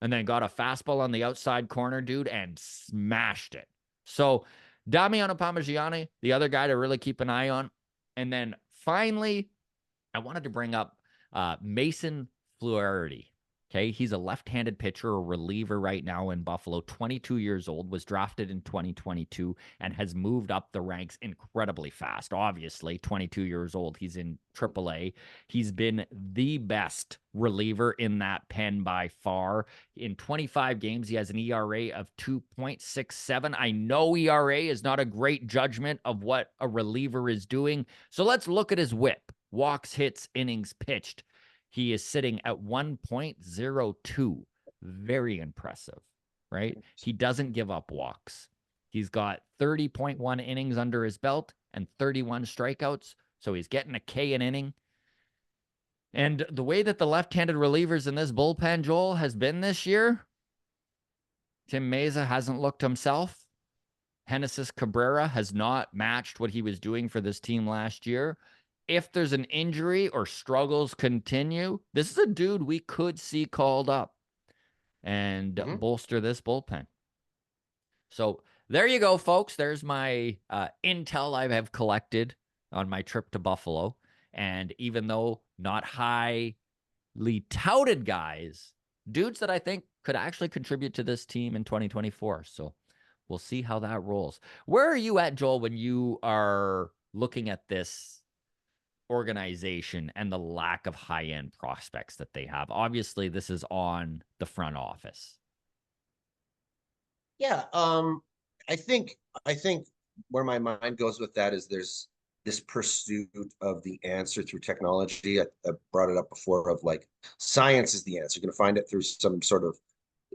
And then got a fastball on the outside corner, dude, and smashed it. So Damiano Parmigiani, the other guy to really keep an eye on. And then finally, I wanted to bring up Mason Fluharty. Okay, he's a left-handed pitcher, a reliever right now in Buffalo, 22 years old, was drafted in 2022, and has moved up the ranks incredibly fast. Obviously, 22 years old, he's in AAA. He's been the best reliever in that pen by far. In 25 games, he has an ERA of 2.67. I know ERA is not a great judgment of what a reliever is doing, so let's look at his whip. Walks, hits, innings pitched. He is sitting at 1.02. Very impressive, right? He doesn't give up walks. He's got 30.1 innings under his belt and 31 strikeouts. So he's getting a K an inning. And the way that the left-handed relievers in this bullpen, Joel, has been this year, Tim Meza hasn't looked himself. Genesis Cabrera has not matched what he was doing for this team last year. If there's an injury or struggles continue, this is a dude we could see called up and bolster this bullpen. So there you go, folks. There's my intel I have collected on my trip to Buffalo. And even though not highly touted guys, dudes that I think could actually contribute to this team in 2024. So we'll see how that rolls. Where are you at, Joel, when you are looking at this organization and the lack of high-end prospects that they have? Obviously, this is on the front office. Yeah, I think where my mind goes with that is there's this pursuit of the answer through technology. I brought it up before of like science is the answer. You're going to find it through some sort of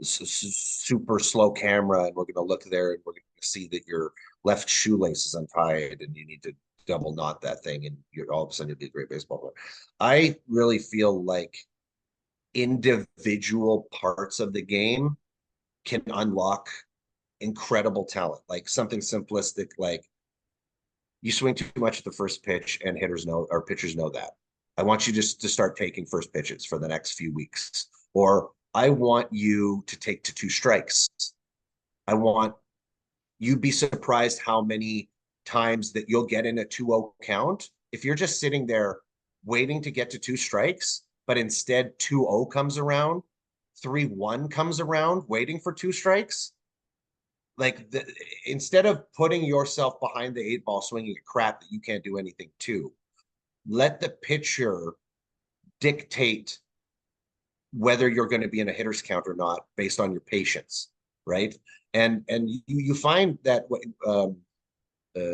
super slow camera, and we're going to look there and we're going to see that your left shoelace is untied and you need to double knot that thing, and you're all of a sudden you'll be a great baseball player. I really feel like individual parts of the game can unlock incredible talent. Like something simplistic, like you swing too much at the first pitch, and hitters know or pitchers know that. I want you just to start taking first pitches for the next few weeks, or I want you to take to two strikes. I want you'd be surprised how many times that you'll get in a 2-0 count if you're just sitting there waiting to get to two strikes, but instead 2-0 comes around, 3-1 comes around, waiting for two strikes. Like instead of putting yourself behind the eight ball, swinging a crap that you can't do anything to, let the pitcher dictate whether you're going to be in a hitter's count or not based on your patience, right? And you find that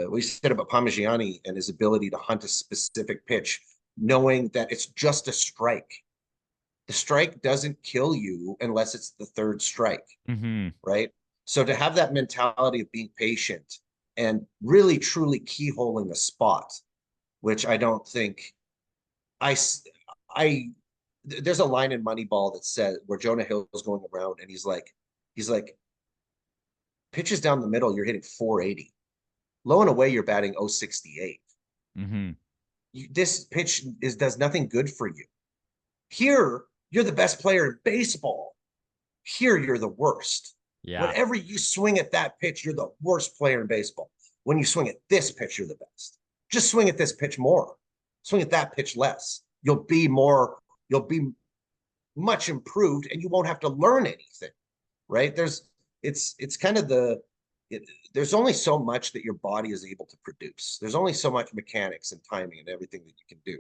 we said about Parmigiani and his ability to hunt a specific pitch, knowing that it's just a strike. The strike doesn't kill you unless it's the third strike, right? So to have that mentality of being patient and really truly keyholing a spot, which I don't think I there's a line in Moneyball that says where Jonah Hill is going around and he's like pitches down the middle, you're hitting 480. Low and away, you're batting 068. This pitch does nothing good for you. Here, you're the best player in baseball. Here, you're the worst. Yeah. Whenever you swing at that pitch, you're the worst player in baseball. When you swing at this pitch, you're the best. Just swing at this pitch more. Swing at that pitch less. You'll be much improved, and you won't have to learn anything, right? It's kind of there's only so much that your body is able to produce. There's only so much mechanics and timing and everything that you can do.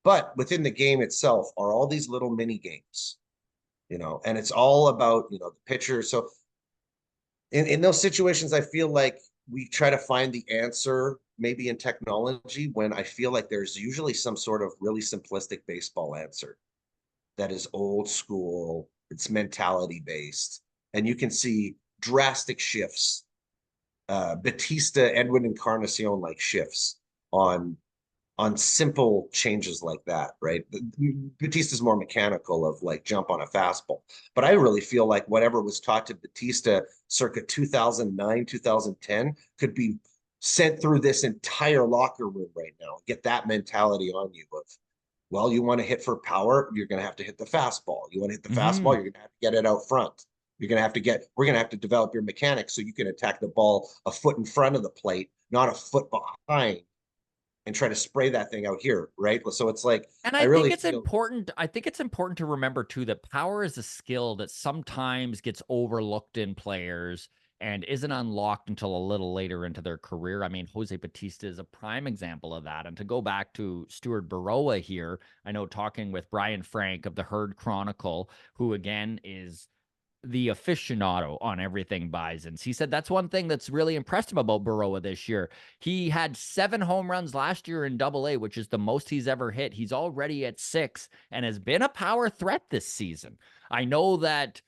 But within the game itself are all these little mini games, and it's all about, the pitcher. So in those situations, I feel like we try to find the answer maybe in technology when I feel like there's usually some sort of really simplistic baseball answer that is old school, it's mentality based, and you can see drastic shifts, Batista, Edwin Encarnacion like shifts on simple changes like that, right? Batista's more mechanical of like jump on a fastball. But I really feel like whatever was taught to Batista circa 2009, 2010 could be sent through this entire locker room right now. Get that mentality on you of, well, you want to hit for power, you're going to have to hit the fastball. You want to hit the fastball, you're going to have to get it out front. We're going to have to develop your mechanics so you can attack the ball a foot in front of the plate, not a foot behind, and try to spray that thing out here, right? So it's like, and I think it's important. I think it's important to remember too that power is a skill that sometimes gets overlooked in players and isn't unlocked until a little later into their career. I mean, Jose Batista is a prime example of that. And to go back to Stuart Baroa here, I know talking with Brian Frank of the Herd Chronicle, who again is the aficionado on everything Bisons. He said that's one thing that's really impressed him about Baroa this year. He had 7 home runs last year in Double-A, which is the most he's ever hit. He's already at 6 and has been a power threat this season. I know that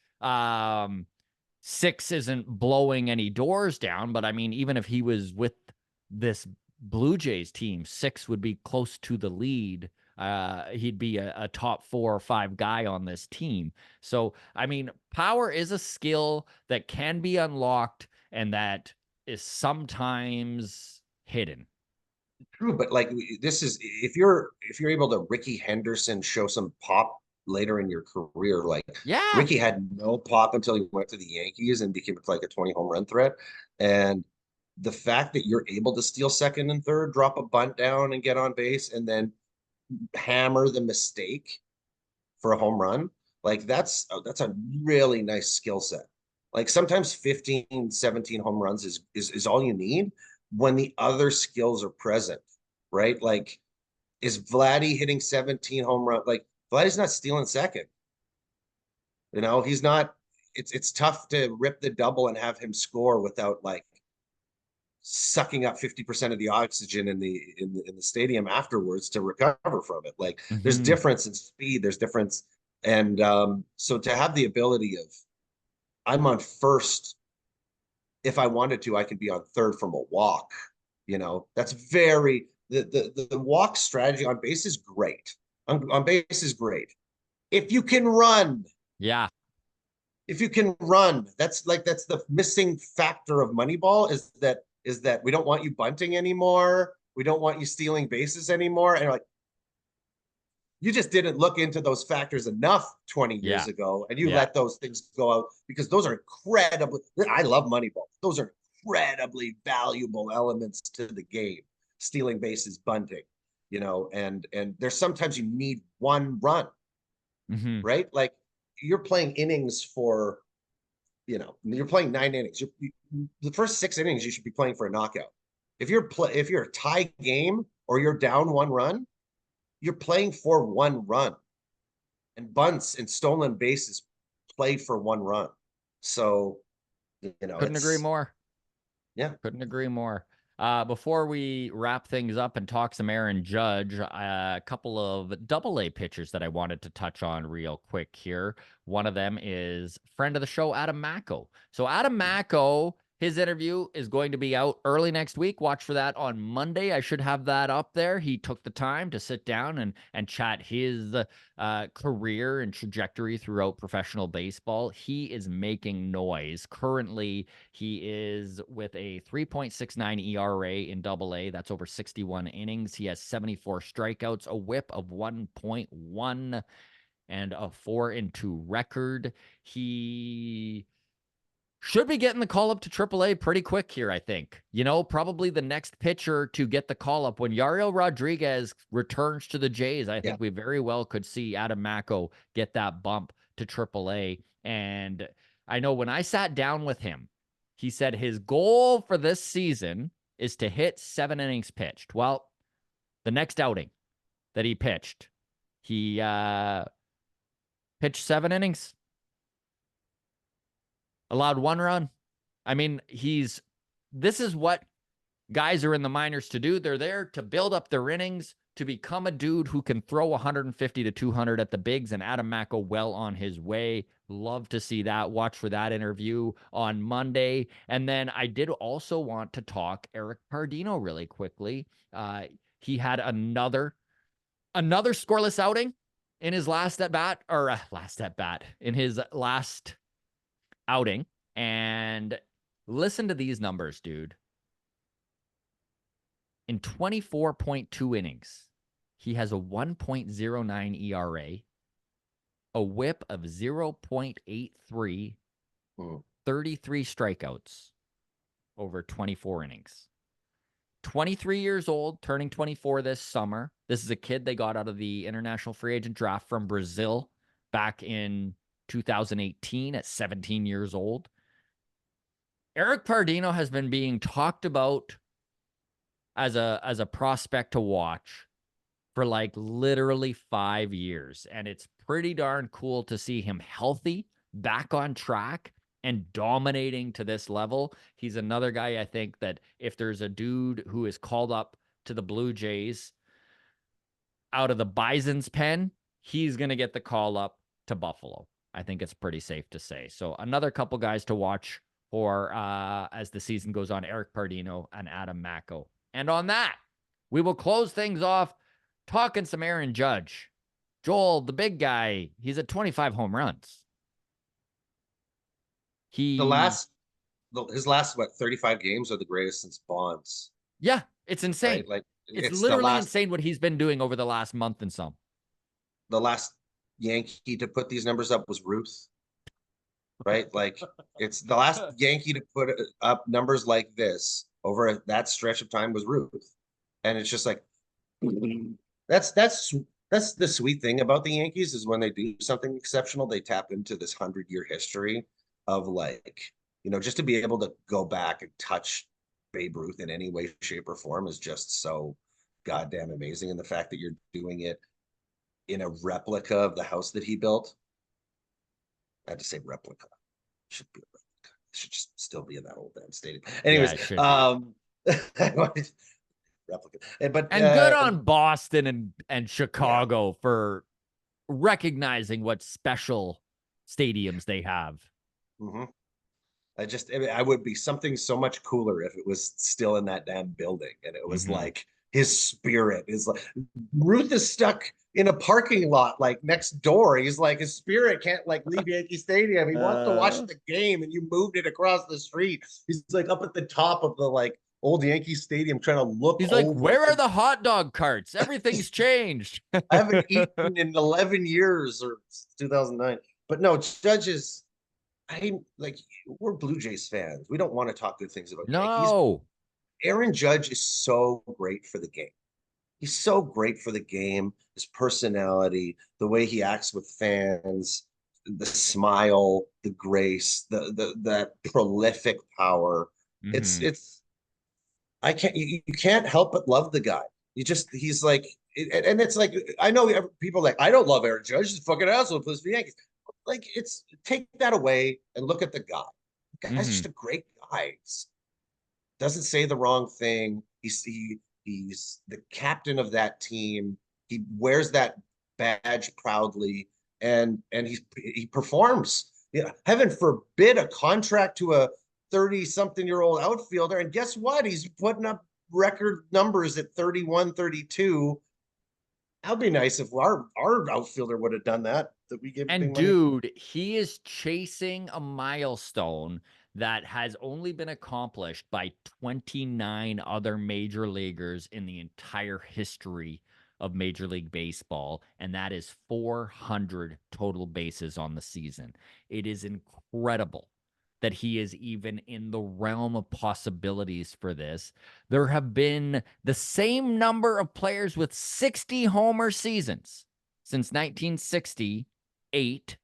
6 isn't blowing any doors down, but I mean, even if he was with this Blue Jays team, 6 would be close to the lead. He'd be a top 4 or 5 guy on this team. So, I mean, power is a skill that can be unlocked and that is sometimes hidden. True, but like this is if you're able to Ricky Henderson show some pop later in your career, like Ricky had no pop until he went to the Yankees and became like a 20 home run threat. And the fact that you're able to steal second and third, drop a bunt down and get on base, and then hammer the mistake for a home run, like that's a really nice skill set. Like sometimes 15, 17 home runs is all you need when the other skills are present, right? Like, is Vladdy hitting 17 home run? Like Vladdy's not stealing second. He's not. It's tough to rip the double and have him score without like sucking up 50% of the oxygen in the stadium afterwards to recover from it. Like there's difference in speed, there's difference. And so to have the ability of I'm on first, if I wanted to, I could be on third from a walk. That's very the walk strategy on base is great. On base is great. If you can run, Yeah. if you can run, that's the missing factor of Moneyball is that we don't want you bunting anymore. We don't want you stealing bases anymore. And like, you just didn't look into those factors enough 20 Yeah. years ago, and you Yeah. let those things go out because those are incredibly. I love Moneyball. Those are incredibly valuable elements to the game. Stealing bases, bunting, and there's sometimes you need one run, Mm-hmm. right? Like you're playing innings for, you're playing 9 innings. The first 6 innings you should be playing for a knockout. If you're a tie game or you're down one run, you're playing for one run, and bunts and stolen bases play for one run. So, Couldn't agree it's, more. yeah. Couldn't agree more. Before we wrap things up and talk some Aaron Judge, a couple of double-A pitchers that I wanted to touch on real quick here. One of them is friend of the show, Adam Macko. So Adam Macko, his interview is going to be out early next week. Watch for that on Monday. I should have that up there. He took the time to sit down and chat his career and trajectory throughout professional baseball. He is making noise. Currently, he is with a 3.69 ERA in Double-A. That's over 61 innings. He has 74 strikeouts, a whip of 1.1, and a 4-2 record. He should be getting the call up to AAA pretty quick here, I think. Probably the next pitcher to get the call up when Yariel Rodriguez returns to the Jays. I think we very well could see Adam Macko get that bump to AAA. And I know when I sat down with him, he said his goal for this season is to hit 7 innings pitched. Well, the next outing that he pitched, he pitched 7 innings, allowed 1 run. I mean, this is what guys are in the minors to do. They're there to build up their innings, to become a dude who can throw 150 to 200 at the bigs, and Adam Macko well on his way. Love to see that. Watch for that interview on Monday. And then I did also want to talk Eric Pardino really quickly. He had another scoreless outing in his last at bat, in his last outing. And listen to these numbers, dude. In 24.2 innings, he has a 1.09 ERA, a whip of 0.83, 33 strikeouts over 24 innings. 23 years old, turning 24 this summer. This is a kid they got out of the international free agent draft from Brazil back in 2018 at 17 years old. Eric Pardino has been being talked about as a prospect to watch for like literally 5 years. And it's pretty darn cool to see him healthy, back on track, and dominating to this level. He's another guy, I think, that if there's a dude who is called up to the Blue Jays out of the Bisons pen, he's going to get the call up to Buffalo. I think it's pretty safe to say. So another couple guys to watch for as the season goes on, Eric Pardino and Adam Macko. And on that, we will close things off talking some Aaron Judge. Joel, the big guy, he's at 25 home runs. His last 35 games are the greatest since Bonds. Yeah, it's insane. Right? Like it's literally insane what he's been doing over the last month and some. The last Yankee to put these numbers up was Ruth. Right? Like it's the last Yankee to put up numbers like this over that stretch of time was Ruth. And it's just like that's the sweet thing about the Yankees is when they do something exceptional, they tap into this 100-year history of just to be able to go back and touch Babe Ruth in any way, shape, or form is just so goddamn amazing. And the fact that you're doing it in a replica of the house that he built. I had to say replica. It should be a replica. It should just still be in that old damn stadium. Anyways, replica. But good on Boston and Chicago for recognizing what special stadiums they have. Mm-hmm. I mean, I would be something so much cooler if it was still in that damn building and it was Hmm. like his spirit is like Ruth is stuck in a parking lot like next door. He's like his spirit can't like leave Yankee Stadium. He wants to watch Uh, the game and you moved it across the street. He's like up at the top of the like old Yankee Stadium trying to look he's like, over. where are the hot dog carts? Everything's changed. I haven't eaten in 11 years or 2009. But no, Judge is I like we're Blue Jays fans. We don't want to talk good things about Yankees. No. Aaron Judge is so great for the game. He's so great for the game, his personality, the way he acts with fans, the smile, the grace, the that prolific power. Hmm. It's I can't you can't help but love the guy. You just he's like and it's like I know people are like I don't love Aaron Judge. He's a fucking asshole. Plays for the Yankees. Like it's take that away and look at the guy. The guy's just Hmm. a great guy. Doesn't say the wrong thing. He's the captain of that team. He wears that badge proudly, and he performs. Yeah, heaven forbid a contract to a 30-something-year-old outfielder. And guess what? He's putting up record numbers at 31, 32. That'd be nice if our outfielder would have done that. That we gave And big money. dude, he is chasing a milestone that has only been accomplished by 29 other major leaguers in the entire history of Major League Baseball, and that is 400 total bases on the season. It is incredible that he is even in the realm of possibilities for this. There have been the same number of players with 60 homer seasons since 1968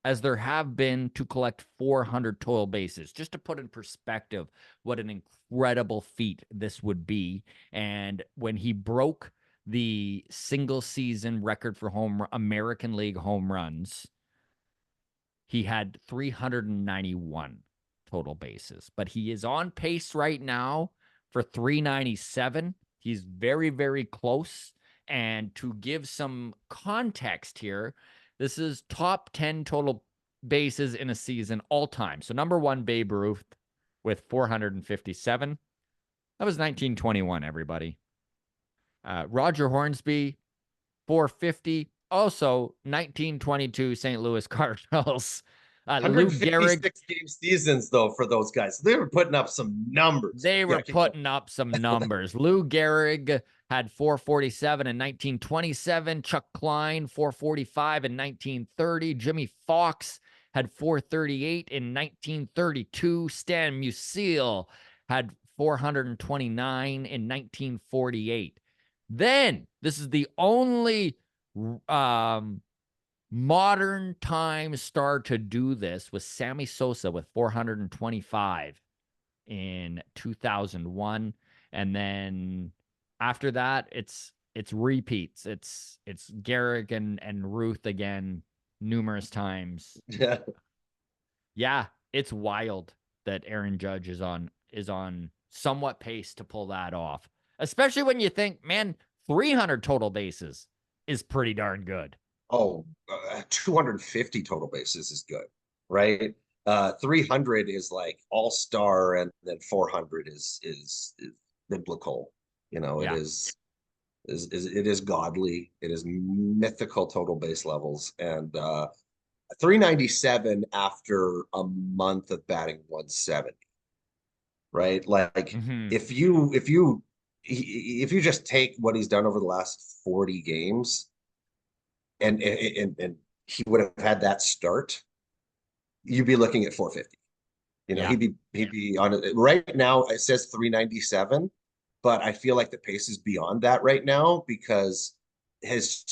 as there have been to collect 400 total bases. Just to put in perspective what an incredible feat this would be. And when he broke the single season record for American League home runs, he had 391 total bases, but he is on pace right now for 397. He's very, very close. And to give some context here, this is top 10 total bases in a season all time. So number one, Babe Ruth with 457. That was 1921, everybody. Roger Hornsby, 450. Also, 1922 St. Louis Cardinals. Lou Gehrig, 156 game seasons though for those guys. So they were putting up some numbers. they Yeah, were putting up some numbers. Lou Gehrig had 447 in 1927. Chuck Klein, 445 in 1930. Jimmy Fox had 438 in 1932. Stan Musial had 429 in 1948. Then, this is the only um, modern time star to do this, was Sammy Sosa with 425 in 2001, and then after that it's repeats. It's Garrick and Ruth again numerous times. yeah. Yeah, it's wild that Aaron Judge is on somewhat pace to pull that off, especially when you think, man, 300 total bases is pretty darn good. Oh, 250 total bases is good, right? 300 is like all-star, and then 400 is biblical. You know, it Yeah. is it is godly. It is mythical total base levels, and 397 after a month of batting 170, right? Like Hmm. if you just take what he's done over the last 40 games and he would have had that start, you'd be looking at 450. You know, Yeah. he'd be on it right now. It says 397, but I feel like the pace is beyond that right now because his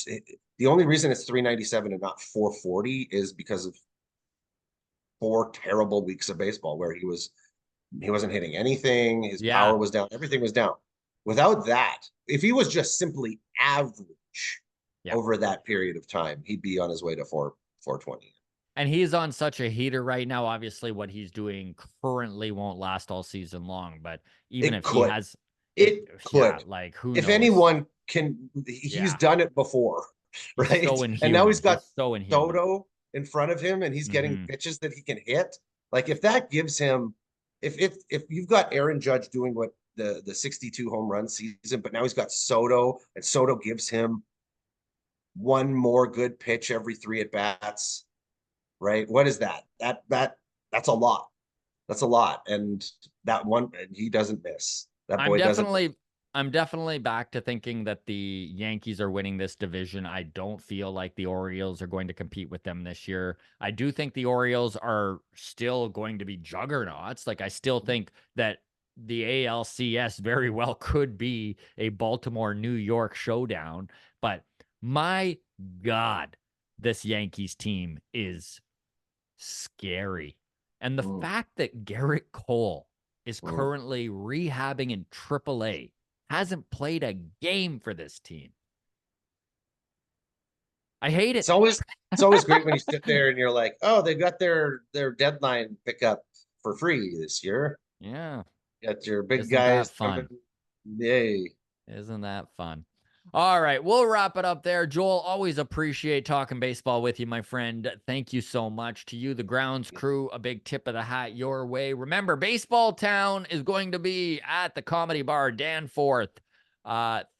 the only reason it's 397 and not 440 is because of 4 terrible weeks of baseball where he wasn't hitting anything, his Yeah. power was down, everything was down. Without that, if he was just simply average Yeah. over that period of time, he'd be on his way to 420. And he's on such a heater right now. Obviously, what he's doing currently won't last all season long, but even It if he could. has it, It yeah, could. like who If knows? anyone can, he's Yeah. done it before, He's right? so And now he's inhuman. got He's so inhuman. Soto in front of him and he's getting Hmm. pitches that he can hit. Like if that gives him, if you've got Aaron Judge doing what the 62 home run season, but now he's got Soto, and Soto gives him one more good pitch every three at bats, right? What is that? That's a lot. That's a lot. And that one, and he doesn't miss. That I'm boy doesn't miss. definitely I'm definitely back to thinking that the Yankees are winning this division. I don't feel like the Orioles are going to compete with them this year. I do think the Orioles are still going to be juggernauts. Like I still think that the ALCS very well could be a Baltimore New York showdown, but my God, this Yankees team is scary. And the Mm, fact that Garrett Cole is mm. currently rehabbing in AAA, hasn't played a game for this team. I hate It's it. always it's always great when you sit there and you're like, oh, they got their deadline pickup for free this year. Yeah. Got your big Isn't that guys coming. fun? Yay. Isn't that fun? All right, we'll wrap it up there. Joel, always appreciate talking baseball with you, my friend. Thank you so much. To you, the grounds crew, a big tip of the hat your way. Remember, Baseball Town is going to be at the Comedy Bar Danforth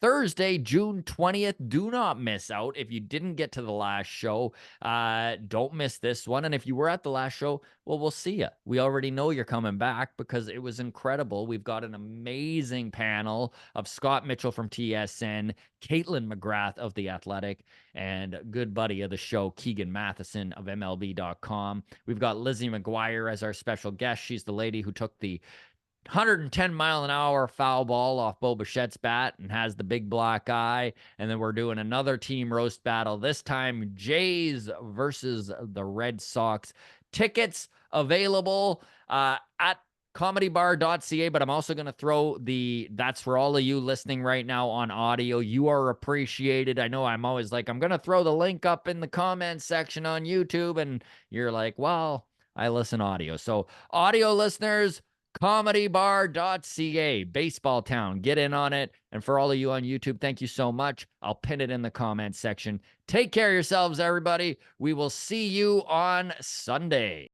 Thursday, June 20th. Do not miss out. If you didn't get to the last show, don't miss this one. And if you were at the last show, well, we'll see you. We already know you're coming back because it was incredible. We've got an amazing panel of Scott Mitchell from TSN, Caitlin McGrath of The Athletic, and a good buddy of the show, Keegan Matheson of MLB.com. We've got Lizzie McGuire as our special guest. She's the lady who took the 110-mile-an-hour foul ball off Bo Bichette's bat and has the big black eye. And then we're doing another team roast battle, this time JAYS versus the Red Sox. Tickets available at comedybar.ca, but I'm also going to throw that's for all of you listening right now on audio. You are appreciated. I know I'm always like, I'm going to throw the link up in the comments section on YouTube, and you're like, well, I listen audio. So audio listeners, comedybar.ca, Baseball Town, get in on it. And for all of you on YouTube, thank you so much. I'll pin it in the comments section. Take care of yourselves, everybody. We will see you on Sunday.